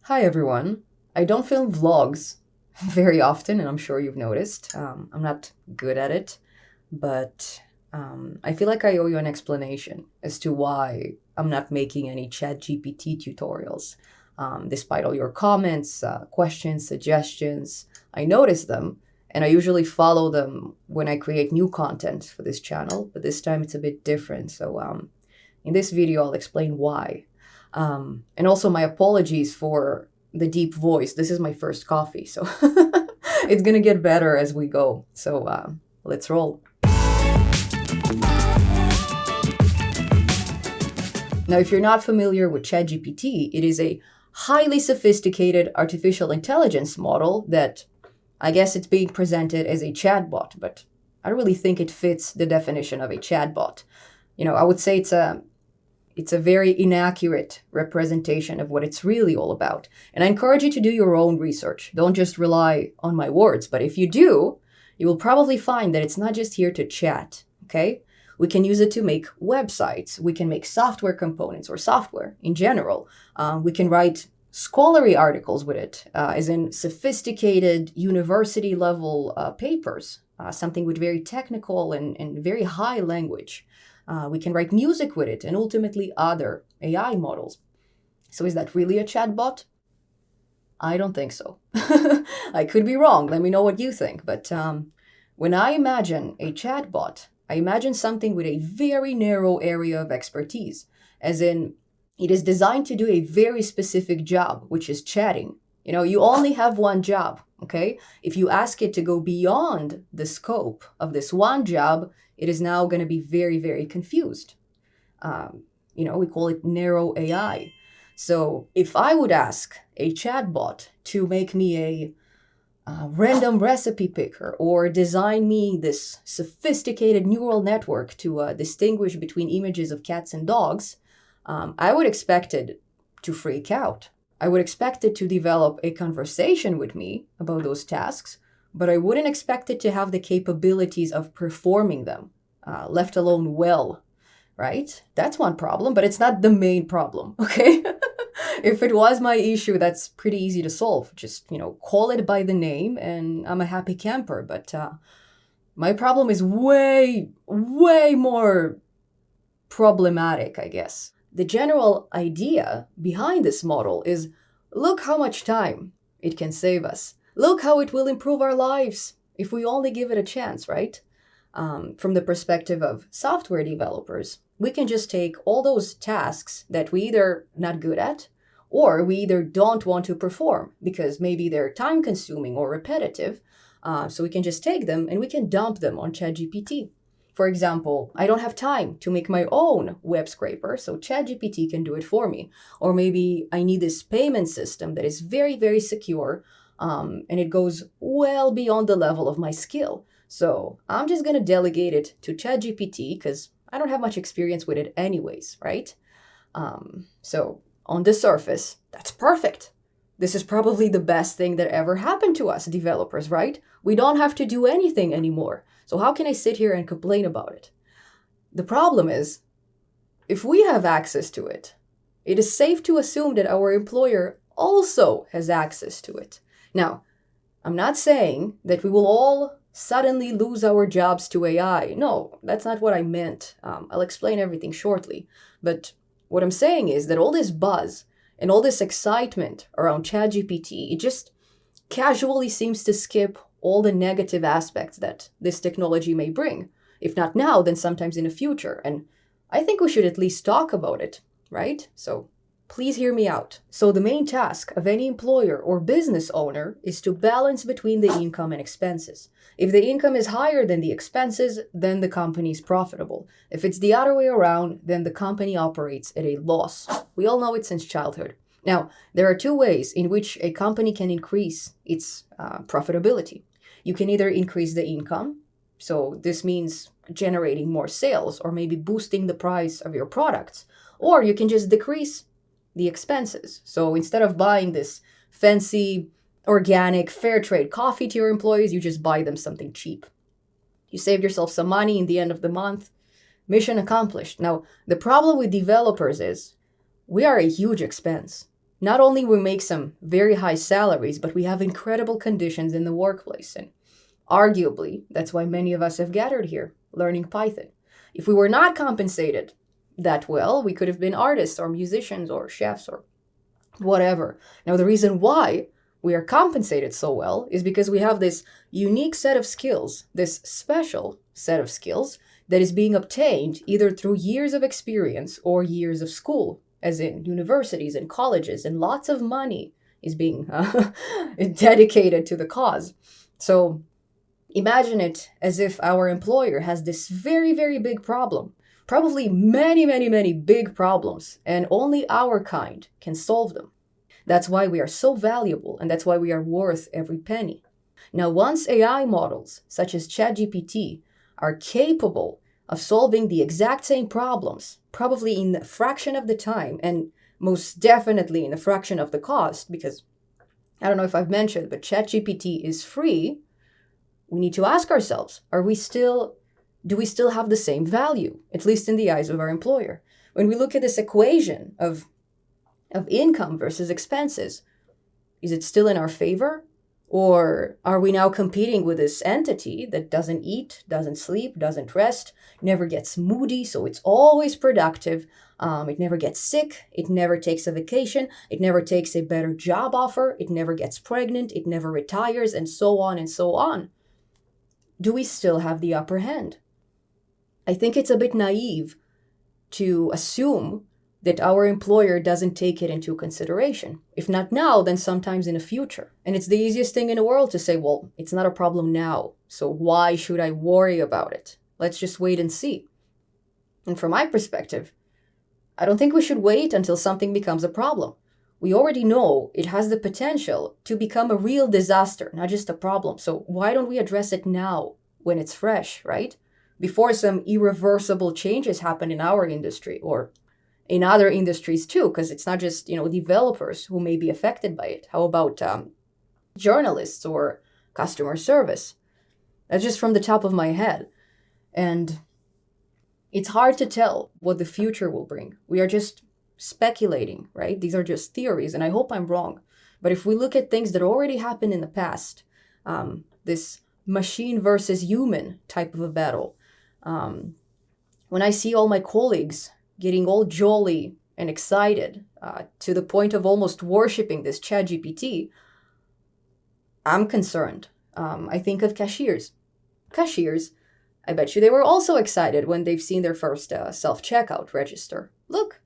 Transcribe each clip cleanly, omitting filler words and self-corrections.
Hi everyone. I don't film vlogs very often, and I'm sure you've noticed. I'm not good at it, but I feel like I owe you an explanation as to why I'm not making any ChatGPT tutorials. Despite all your comments, questions, suggestions, I notice them, and I usually follow them when I create new content for this channel, but this time it's a bit different. So in this video, I'll explain why. And also my apologies for the deep voice. This is my first coffee, so it's gonna get better as we go. So let's roll. Now, if you're not familiar with ChatGPT, it is a highly sophisticated artificial intelligence model that I guess it's being presented as a chatbot, but I don't really think it fits the definition of a chatbot. I would say it's a very inaccurate representation of what it's really all about. And I encourage you to do your own research. Don't just rely on my words. But if you do, you will probably find that it's not just here to chat, okay? We can use it to make websites. We can make software components or software in general. We can write scholarly articles with it, as in sophisticated university level papers, something with very technical and very high language. We can write music with it and ultimately other AI models. So is that really a chatbot? I don't think so. I could be wrong. Let me know what you think. But when I imagine a chatbot, I imagine something with a very narrow area of expertise, as in it is designed to do a very specific job, which is chatting. You only have one job, okay? If you ask it to go beyond the scope of this one job, it is now going to be very, very confused. We call it narrow AI. So if I would ask a chatbot to make me a random recipe picker or design me this sophisticated neural network to distinguish between images of cats and dogs, I would expect it to freak out. I would expect it to develop a conversation with me about those tasks, but I wouldn't expect it to have the capabilities of performing them, let alone well, right? That's one problem, but it's not the main problem, okay? If it was my issue, that's pretty easy to solve. Just, call it by the name and I'm a happy camper. But my problem is way, way more problematic, I guess. The general idea behind this model is, look how much time it can save us. Look how it will improve our lives if we only give it a chance, right? From the perspective of software developers, we can just take all those tasks that we either not good at or we either don't want to perform because maybe they're time consuming or repetitive. So we can just take them and we can dump them on ChatGPT. For example, I don't have time to make my own web scraper, so ChatGPT can do it for me. Or maybe I need this payment system that is very, very secure, and it goes well beyond the level of my skill. So I'm just going to delegate it to ChatGPT because I don't have much experience with it anyways, right? So on the surface, that's perfect. This is probably the best thing that ever happened to us developers, right? We don't have to do anything anymore. So how can I sit here and complain about it? The problem is, if we have access to it, it is safe to assume that our employer also has access to it. Now, I'm not saying that we will all suddenly lose our jobs to AI. No, that's not what I meant. I'll explain everything shortly. But what I'm saying is that all this buzz and all this excitement around ChatGPT, it just casually seems to skip all the negative aspects that this technology may bring. If not now, then sometimes in the future. And I think we should at least talk about it, right? So please hear me out. So the main task of any employer or business owner is to balance between the income and expenses. If the income is higher than the expenses, then the company is profitable. If it's the other way around, then the company operates at a loss. We all know it since childhood. Now, there are two ways in which a company can increase its profitability. You can either increase the income, so this means generating more sales or maybe boosting the price of your products, or you can just decrease the expenses. So instead of buying this fancy, organic, fair trade coffee to your employees, you just buy them something cheap. You saved yourself some money in the end of the month. Mission accomplished. Now, the problem with developers is we are a huge expense. not only we make some very high salaries, but we have incredible conditions in the workplace. And arguably, that's why many of us have gathered here learning Python. If we were not compensated that well, we could have been artists or musicians or chefs or whatever. Now, the reason why we are compensated so well is because we have this unique set of skills, this special set of skills that is being obtained either through years of experience or years of school, as in universities and colleges, and lots of money is being dedicated to the cause. So imagine it as if our employer has this very, very big problem, probably many, many, many big problems, and only our kind can solve them. That's why we are so valuable, and that's why we are worth every penny. Now, once AI models, such as ChatGPT, are capable of solving the exact same problems, probably in a fraction of the time, and most definitely in a fraction of the cost, because I don't know if I've mentioned, but ChatGPT is free, we need to ask ourselves, do we still have the same value, at least in the eyes of our employer? When we look at this equation of income versus expenses, is it still in our favor? Or are we now competing with this entity that doesn't eat, doesn't sleep, doesn't rest, never gets moody, so it's always productive, it never gets sick, it never takes a vacation, it never takes a better job offer, it never gets pregnant, it never retires, and so on and so on? Do we still have the upper hand? I think it's a bit naive to assume that our employer doesn't take it into consideration. If not now, then sometimes in the future. And it's the easiest thing in the world to say, well, it's not a problem now, so why should I worry about it? Let's just wait and see. And from my perspective, I don't think we should wait until something becomes a problem. We already know it has the potential to become a real disaster, not just a problem. So why don't we address it now when it's fresh, right? Before some irreversible changes happen in our industry or in other industries too, because it's not just, developers who may be affected by it. How about journalists or customer service? That's just from the top of my head. And it's hard to tell what the future will bring. We are just speculating, right? These are just theories, and I hope I'm wrong. But if we look at things that already happened in the past, this machine versus human type of a battle, when I see all my colleagues getting all jolly and excited to the point of almost worshiping this ChatGPT, I'm concerned. I think of cashiers. Cashiers, I bet you they were also excited when they've seen their first self-checkout register. Look,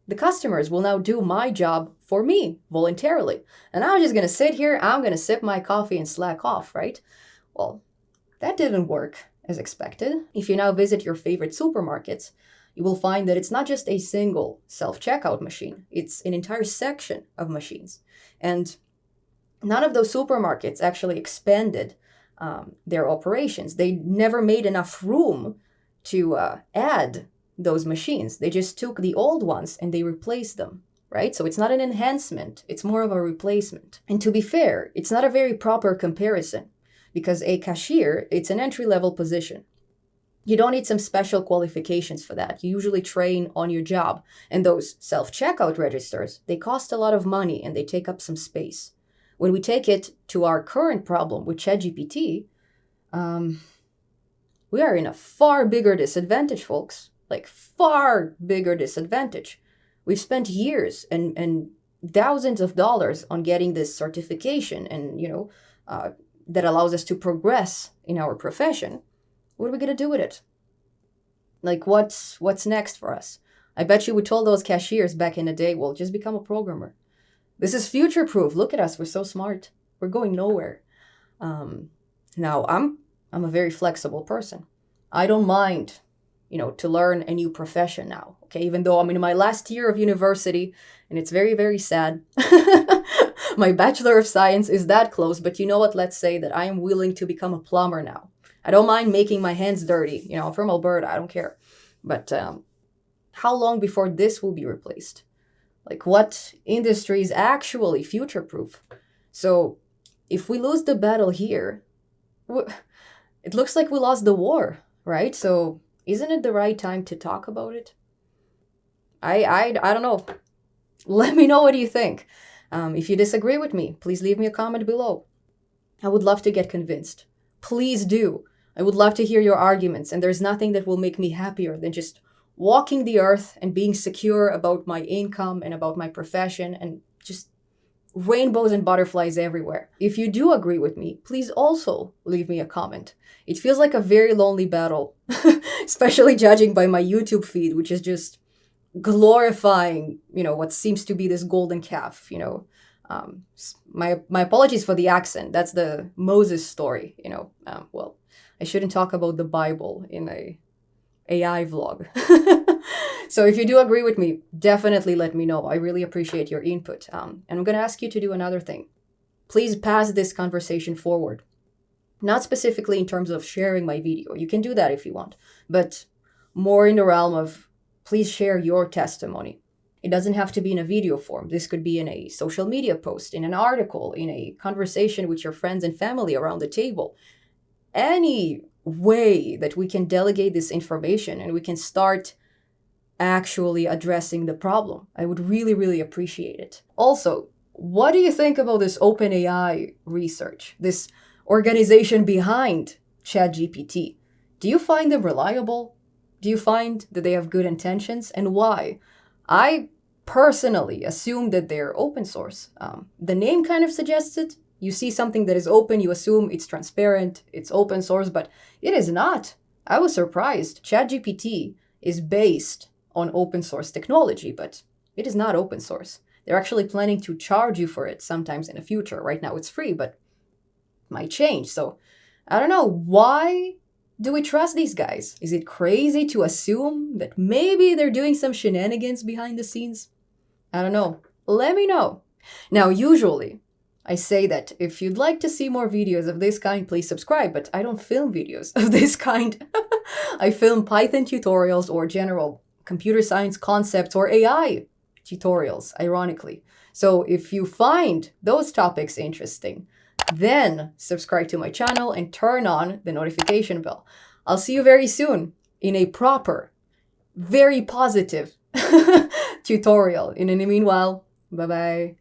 the customers will now do my job for me voluntarily. And I'm just going to sit here, I'm going to sip my coffee and slack off, right? Well, that didn't work as expected. If you now visit your favorite supermarkets, you will find that it's not just a single self-checkout machine. It's an entire section of machines. And none of those supermarkets actually expanded their operations. They never made enough room to add those machines. They just took the old ones and they replaced them, right? So it's not an enhancement. It's more of a replacement. And to be fair, it's not a very proper comparison because a cashier, it's an entry-level position. You don't need some special qualifications for that. You usually train on your job. And those self-checkout registers, they cost a lot of money and they take up some space. When we take it to our current problem with ChatGPT, we are in a far bigger disadvantage, folks. Like, far bigger disadvantage. We've spent years and thousands of dollars on getting this certification and, that allows us to progress in our profession. What are we going to do with it? Like, what's next for us? I bet you we told those cashiers back in the day, well, just become a programmer. This is future-proof. Look at us. We're so smart. We're going nowhere. Now, I'm a very flexible person. I don't mind, to learn a new profession now. Okay, even though I'm in my last year of university, and it's very, very sad. My Bachelor of Science is that close, but you know what? Let's say that I am willing to become a plumber now. I don't mind making my hands dirty. I'm from Alberta. I don't care. But how long before this will be replaced? Like, what industry is actually future-proof? So if we lose the battle here, it looks like we lost the war, right? So isn't it the right time to talk about it? I don't know. Let me know what you think. If you disagree with me, please leave me a comment below. I would love to get convinced. Please do. I would love to hear your arguments, and there's nothing that will make me happier than just walking the earth and being secure about my income and about my profession and just rainbows and butterflies everywhere. If you do agree with me, please also leave me a comment. It feels like a very lonely battle, especially judging by my YouTube feed, which is just glorifying, what seems to be this golden calf. My apologies for the accent. That's the Moses story. Well, I shouldn't talk about the Bible in a AI vlog. So if you do agree with me, definitely let me know. I really appreciate your input. And I'm going to ask you to do another thing. Please pass this conversation forward. Not specifically in terms of sharing my video. You can do that if you want. But more in the realm of please share your testimony. It doesn't have to be in a video form. This could be in a social media post, in an article, in a conversation with your friends and family around the table. Any way that we can delegate this information and we can start actually addressing the problem, I would really, really appreciate it. Also, what do you think about this OpenAI research, this organization behind ChatGPT? Do you find them reliable? Do you find that they have good intentions, and why? I personally assume that they're open source. The name kind of suggests it. You see something that is open, you assume it's transparent, it's open source, but it is not. I was surprised. ChatGPT is based on open source technology, but it is not open source. They're actually planning to charge you for it sometimes in the future. Right now it's free, but it might change. So I don't know. Why do we trust these guys? Is it crazy to assume that maybe they're doing some shenanigans behind the scenes? I don't know. Let me know. Now, usually, I say that if you'd like to see more videos of this kind, please subscribe, but I don't film videos of this kind. I film Python tutorials or general computer science concepts or AI tutorials, ironically. So if you find those topics interesting, then subscribe to my channel and turn on the notification bell. I'll see you very soon in a proper, very positive tutorial. In the meanwhile, bye-bye.